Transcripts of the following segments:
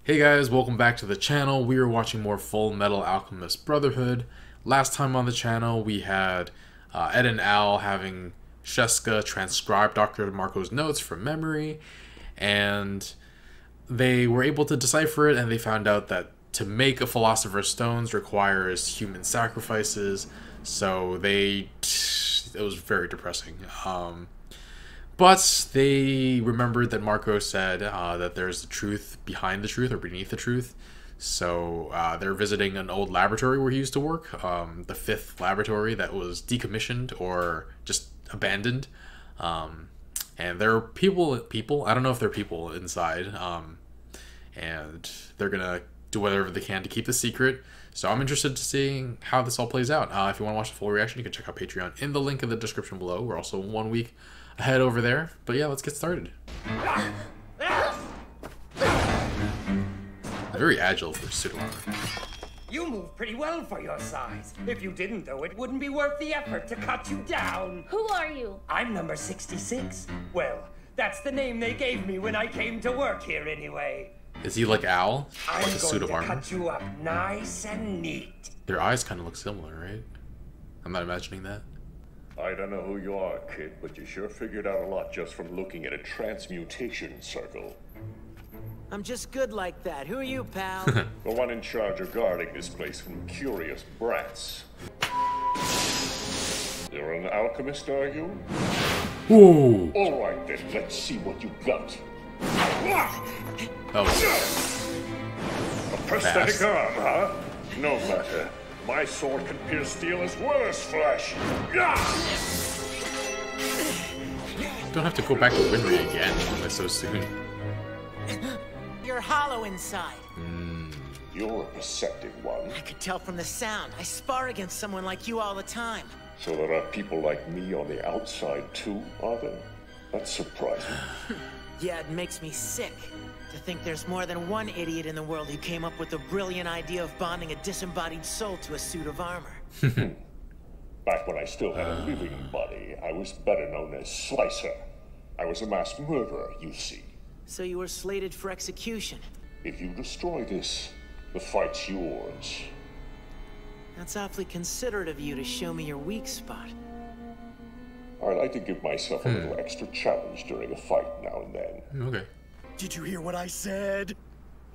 Hey guys, welcome back to the channel. We are watching more Fullmetal Alchemist Brotherhood. Last time on the channel we had Ed and Al having Sheska transcribe Dr. Marco's notes from memory, and they were able to decipher it, and they found out that to make a Philosopher's Stones requires human sacrifices, so it was very depressing. But they remembered that Marco said that there's the truth behind the truth or beneath the truth. So they're visiting an old laboratory where he used to work, the 5th laboratory that was decommissioned or just abandoned. And there are people, I don't know if there are people inside, and they're going to do whatever they can to keep the secret. So I'm interested to seeing how this all plays out. If you want to watch the full reaction, you can check out Patreon in the link in the description below. We're also 1 week ahead over there. But yeah, let's get started. Very agile for suit armor. You move pretty well for your size. If you didn't, though, it wouldn't be worth the effort to cut you down. Who are you? I'm number 66. Well, that's the name they gave me when I came to work here anyway. Is he like Al? I'm Like a suit of going to armor? cut you up nice and neat. Their eyes kind of look similar, right? I'm not imagining that. I don't know who you are, kid, but you sure figured out a lot just from looking at a transmutation circle. I'm just good like that. Who are you, pal? The one in charge of guarding this place from curious brats. You're an alchemist, are you? Whoa! All right, then, let's see what you got. Oh, A prosthetic Fast. arm, huh? No matter. My sword can pierce steel as well as flesh. don't have to go back to Winry again so soon. You're hollow inside. You're a perceptive one. I could tell from the sound. I spar against someone like you all the time. So there are people like me on the outside, too, are there? That's surprising. Yeah, it makes me sick to think there's more than one idiot in the world who came up with the brilliant idea of bonding a disembodied soul to a suit of armor. Back when I still had a living body, I was better known as Slicer. I was a mass murderer, you see. So you were slated for execution. If you destroy this, the fight's yours. That's awfully considerate of you to show me your weak spot. I like to give myself a little extra challenge during a fight now and then. Okay. Did you hear what I said?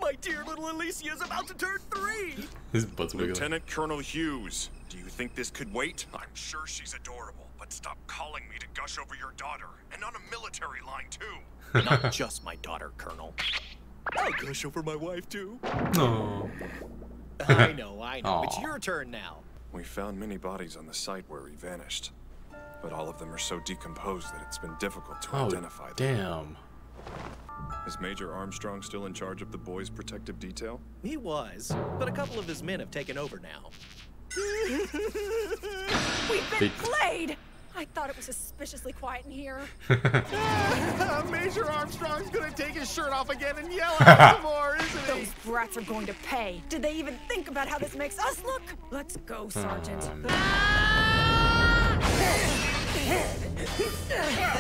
My dear little Alicia is about to turn 3! His butt's wiggling. Lieutenant Colonel Hughes, do you think this could wait? I'm sure she's adorable, but stop calling me to gush over your daughter, and on a military line too. Not just my daughter, Colonel. I'll gush over my wife, too. Oh. I know. It's Aw. your turn now. We found many bodies on the site where he vanished, but all of them are so decomposed that it's been difficult to Oh, identify them. damn. Is Major Armstrong still in charge of the boys' protective detail? He was, but a couple of his men have taken over now. We've been They- played! I thought it was suspiciously quiet in here. Major Armstrong's gonna take his shirt off again and yell at us some more, isn't he? Those brats are going to pay. Did they even think about how this makes us look? Let's go, Sergeant.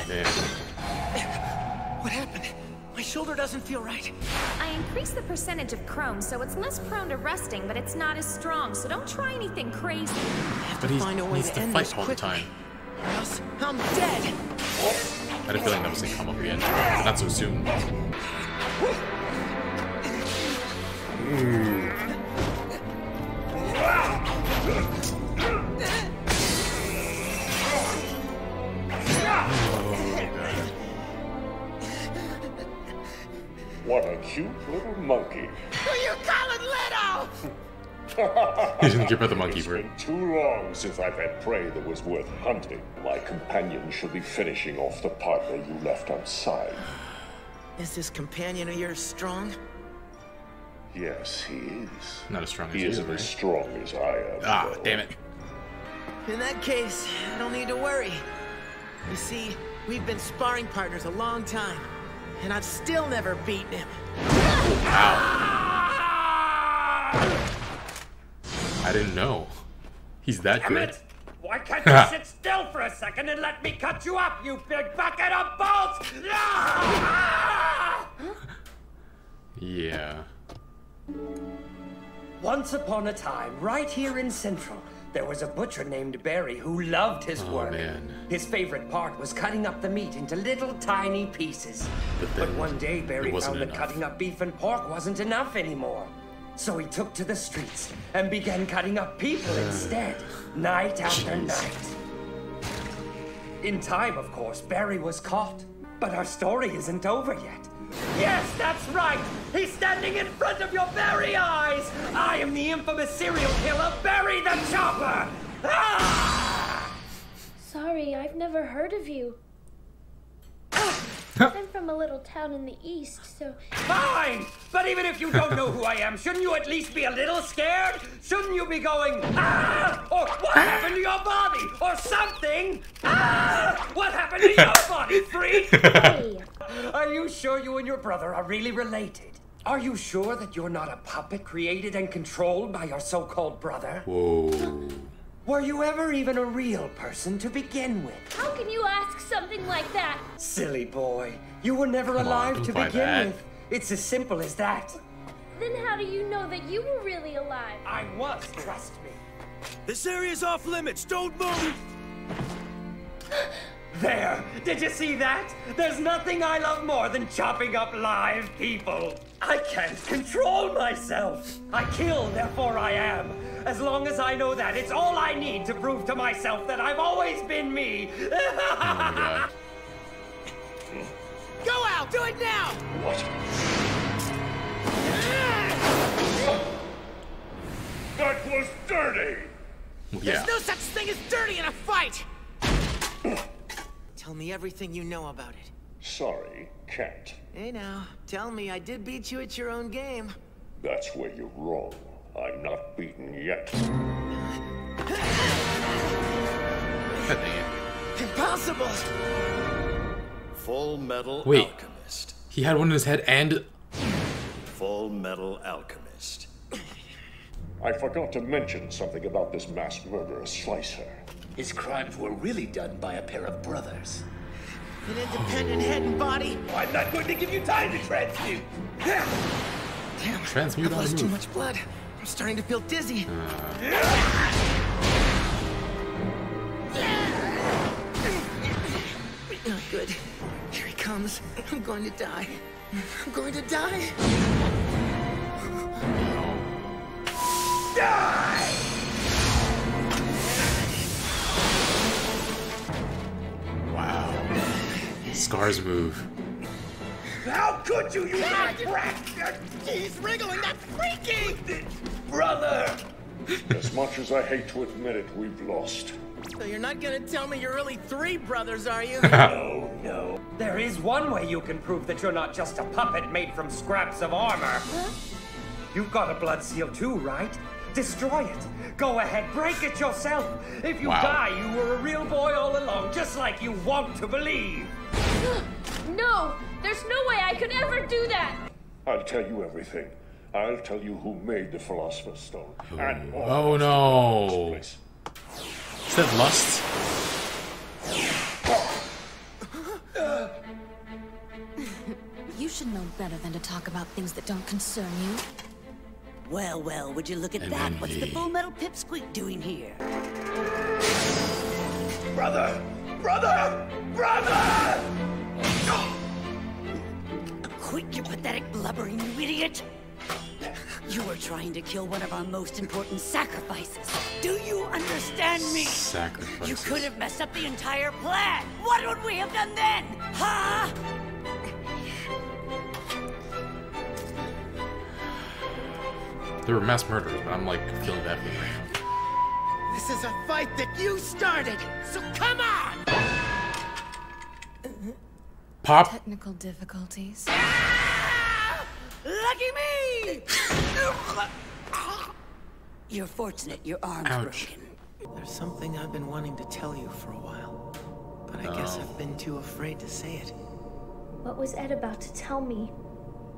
Damn. What happened? My shoulder doesn't feel right. I increased the percentage of chrome, so it's less prone to rusting, but it's not as strong, so don't try anything crazy. I have But to he find a way needs to to end fight this all the quickly. time. Or else I'm dead. I had a feeling that was gonna come up again. Not so soon. What a cute little monkey. Who you calling little? He didn't give her the monkey It's bird. been too long since I've had prey that was worth hunting. My companion should be finishing off the partner you left outside. Is this companion of yours strong? Yes, he is. Not as strong as He you, isn't right? as strong as I am. Ah, though. damn it. In that case, I don't need to worry. You see, we've been sparring partners a long time, and I've still never beaten him. I didn't know. He's that Damn good. it! Why can't you sit still for a second and let me cut you up, you big bucket of bolts? Yeah. Once upon a time, right here in Central, there was a butcher named Barry who loved his work. Man. His favorite part was cutting up the meat into little tiny pieces. But one day, Barry found that cutting up beef and pork wasn't enough anymore. So he took to the streets and began cutting up people instead, night after night. In time, of course, Barry was caught. But our story isn't over yet. Yes, that's right! He's standing in front of your very eyes! I am the infamous serial killer, Barry the Chopper! Ah! Sorry, I've never heard of you. I'm from a little town in the east, so... Fine! But even if you don't know who I am, shouldn't you at least be a little scared? Shouldn't you be going, ah! Or what happened to your body? Or something? Ah! What happened to your body, freak? Hey! Are you sure you and your brother are really related? Are you sure that you're not a puppet created and controlled by your so-called brother? Whoa. Were you ever even a real person to begin with? How can you ask something like that? Silly boy. You were never alive to begin with. It's as simple as that. Then how do you know that you were really alive? I was, trust me. This area's off limits. Don't move. There! Did you see that? There's nothing I love more than chopping up live people. I can't control myself. I kill, therefore I am. As long as I know that, it's all I need to prove to myself that I've always been me. Oh my God. Go out! Do it now! What? That was dirty! Yeah. There's no such thing as dirty in a fight! Tell me everything you know about it. Sorry, can't. Hey now, tell me I did beat you at your own game. That's where you're wrong. I'm not beaten yet. God dang it. Impossible! Fullmetal Wait. Alchemist. He had one in his head and... Fullmetal Alchemist. I forgot to mention something about this mass murderer Slicer. His crimes were really done by a pair of brothers. An independent head and body. I'm not going to give you time to transmute. Damn, Transmute I've on the lost too move. much blood. I'm starting to feel dizzy. Not good. Here he comes. I'm going to die. I'm going to die. Die! Wow. Scar's move. How could you, you little brat? He's wriggling. That's freaky! Brother! As much as I hate to admit it, we've lost. So you're not gonna tell me you're really 3 brothers, are you? No, no. There is one way you can prove that you're not just a puppet made from scraps of armor. Huh? You've got a blood seal too, right? Destroy it. Go ahead, break it yourself. If you die, you were a real boy all along, just like you want to believe. No! There's no way I could ever do that! I'll tell you everything. I'll tell you who made the Philosopher's Stone. And all Oh of us no. in this Is that lust? You should know better than to talk about things that don't concern you. Well, well, would you look at And that? What's the envy. Fullmetal Pipsqueak doing here? Brother! Brother! Brother! Quit, you pathetic blubbering you idiot! You were trying to kill one of our most important sacrifices. Do you understand me? Sacrifices. You could have messed up the entire plan. What would we have done then? Huh? There were mass murderers, but I'm like feeling bad for them right now. This is a fight that you started, so come on! Pop. Technical difficulties. Lucky me! You're fortunate your arm's Ouch. broken. There's something I've been wanting to tell you for a while, but I guess I've been too afraid to say it. What was Ed about to tell me?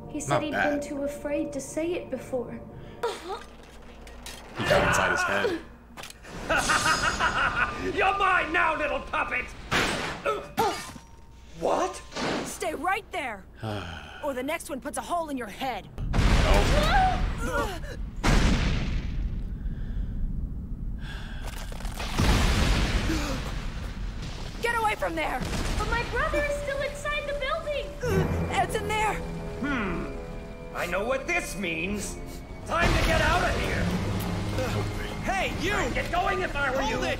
He said Not he'd bad. been too afraid to say it before. He got inside his head. You're mine now, little puppet! What? Stay right there, or the next one puts a hole in your head. Get away from there! But my brother is still inside the building! Ed's in there! I know what this means. Time to get out of here. Hey, you! I'd get going if I were you. Hold it!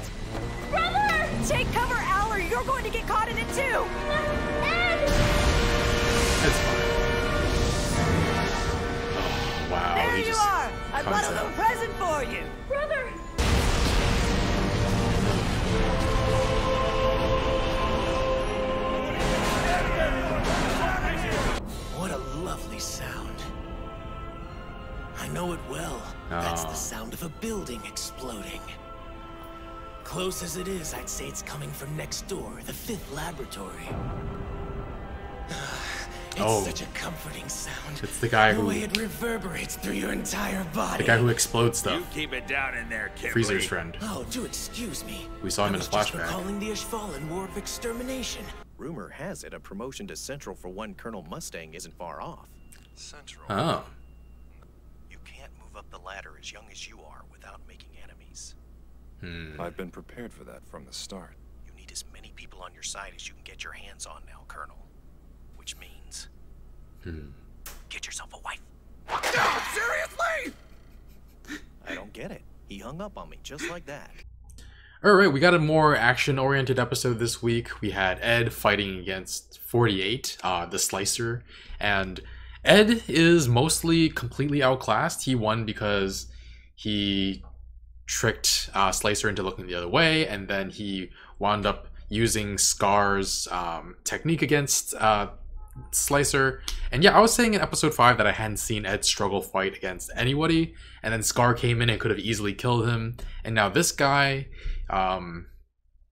Brother! Take cover, Al, or you're going to get caught in it too! Ed! It's fine. Oh, wow. There he you just are! I comes brought a out. little present for you! Brother! What a lovely sound. I know it well. That's the sound of a building exploding. Close as it is, I'd say it's coming from next door, the 5th laboratory. It's such a comforting sound. It's the guy The who... way it reverberates through your entire body. The guy who explodes stuff. You keep it down in there, kid. Freezer's friend. Oh, do excuse me. We saw him in a I was just flashback. recalling the Ishvalan War of Extermination. Rumor has it a promotion to Central for one Colonel Mustang isn't far off. Central. Oh. You can't move up the ladder as young as you are without making enemies. I've been prepared for that from the start. You need as many people on your side as you can get your hands on now, Colonel. Which means... get yourself a wife. Seriously? I don't get it. He hung up on me just like that. Alright, we got a more action-oriented episode this week. We had Ed fighting against 48, the Slicer, and Ed is mostly completely outclassed. He won because he tricked Slicer into looking the other way, and then he wound up using Scar's technique against Slicer. And yeah, I was saying in episode 5 that I hadn't seen Ed struggle fight against anybody, and then Scar came in and could have easily killed him, and now this guy...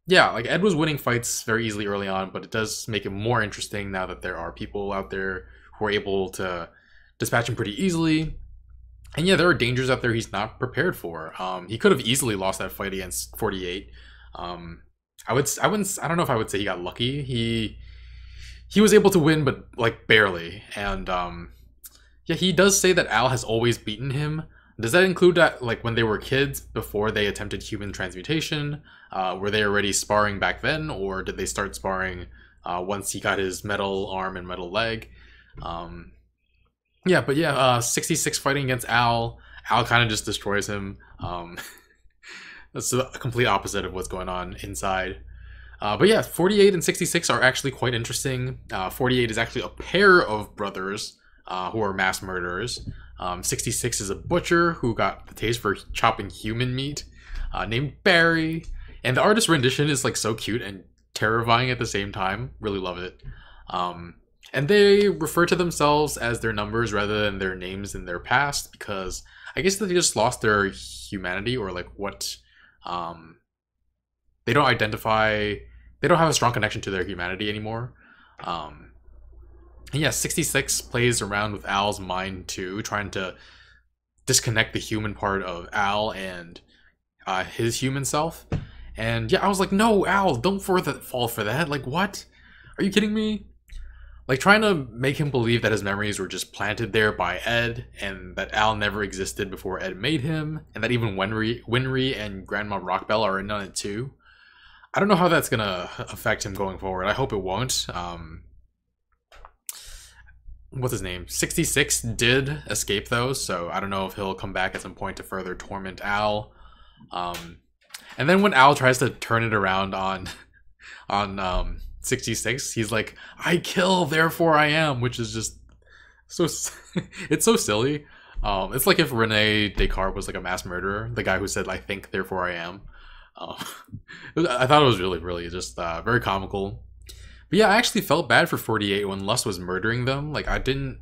yeah, like Ed was winning fights very easily early on, but it does make it more interesting now that there are people out there who are able to dispatch him pretty easily. And yeah, there are dangers out there he's not prepared for. He could have easily lost that fight against 48. I don't know if I would say he got lucky. He was able to win, but like barely. And yeah, he does say that Al has always beaten him. Does that include that, like, when they were kids, before they attempted human transmutation? Were they already sparring back then, or did they start sparring once he got his metal arm and metal leg? Yeah, but yeah, 66 fighting against Al. Al kind of just destroys him. That's the complete opposite of what's going on inside. But yeah, 48 and 66 are actually quite interesting. 48 is actually a pair of brothers who are mass murderers. 66 is a butcher who got the taste for chopping human meat, named Barry. And the artist rendition is like so cute and terrifying at the same time. Really love it. And they refer to themselves as their numbers rather than their names in their past, because I guess they just lost their humanity, or like what, they don't identify, they don't have a strong connection to their humanity anymore. And yeah, 66 plays around with Al's mind too, trying to disconnect the human part of Al and his human self. And yeah, I was like, no, Al, don't fall for that. Like, what? Are you kidding me? Like, trying to make him believe that his memories were just planted there by Ed, and that Al never existed before Ed made him, and that even Winry and Grandma Rockbell are in on it too. I don't know how that's gonna affect him going forward. I hope it won't. What's his name? 66 did escape though, so I don't know if he'll come back at some point to further torment Al. And then when Al tries to turn it around on 66, he's like, I kill, therefore I am, which is just so, it's so silly. It's like if Rene Descartes was like a mass murderer, the guy who said, I think, therefore I am. I thought it was really just very comical. But yeah, I actually felt bad for 48 when Lust was murdering them. Like, I didn't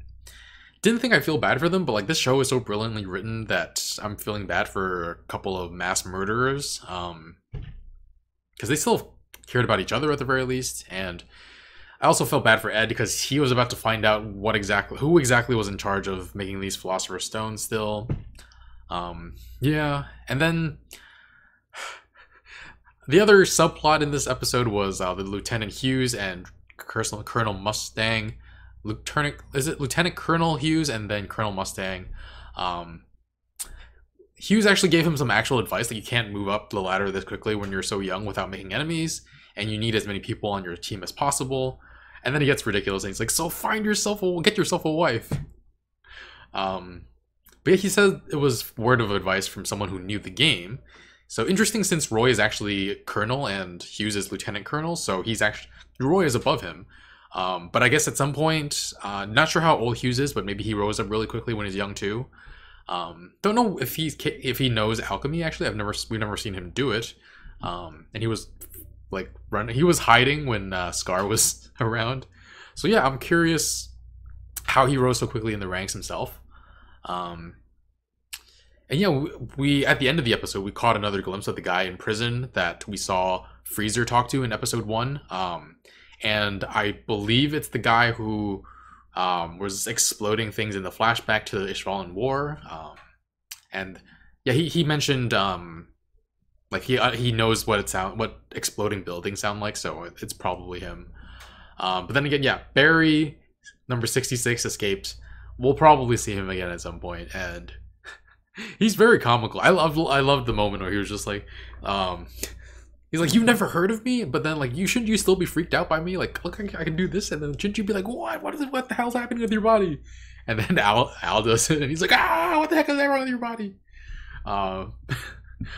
think I'd feel bad for them, but like this show is so brilliantly written that I'm feeling bad for a couple of mass murderers. Because they still cared about each other at the very least, and I also felt bad for Ed because he was about to find out who exactly was in charge of making these Philosopher's Stones still. Yeah, and then the other subplot in this episode was the Lieutenant Hughes and Colonel Mustang. Lieutenant Colonel Hughes and then Colonel Mustang. Hughes actually gave him some actual advice, that you can't move up the ladder this quickly when you're so young without making enemies, and you need as many people on your team as possible. And then he gets ridiculous, and he's like, so get yourself a wife. But yeah, he said it was word of advice from someone who knew the game. So interesting, since Roy is actually Colonel and Hughes is Lieutenant Colonel, so Roy is above him. But I guess at some point, not sure how old Hughes is, but maybe he rose up really quickly when he's young too. Don't know if he knows alchemy. Actually, we've never seen him do it. And he was like he was hiding when Scar was around. So yeah, I'm curious how he rose so quickly in the ranks himself. And yeah, we at the end of the episode, we caught another glimpse of the guy in prison that we saw Freezer talk to in episode 1. And I believe it's the guy who was exploding things in the flashback to the Ishvalan War. And yeah, he mentioned like he knows what exploding buildings sound like, so it's probably him. But then again, yeah, Barry, number 66, escaped. We'll probably see him again at some point, and he's very comical. I loved the moment where he was just like, he's like, "You've never heard of me?" But then like, shouldn't you still be freaked out by me? Like, look, I can do this, and then shouldn't you be like, what the hell's happening with your body? And then Al does it, and he's like, what the heck is wrong with your body? I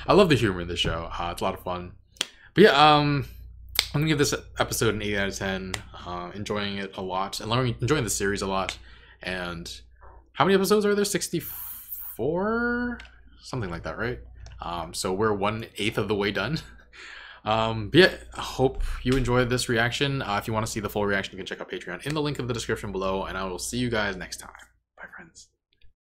love the humor in the show. It's a lot of fun. But yeah, I'm gonna give this episode an 8 out of 10. Enjoying it a lot, and enjoying the series a lot. And how many episodes are there? 64? Something like that, right? So we're 1/8 of the way done. But yeah, I hope you enjoyed this reaction. If you want to see the full reaction, you can check out Patreon in the link in the description below, and I will see you guys next time. Bye, friends.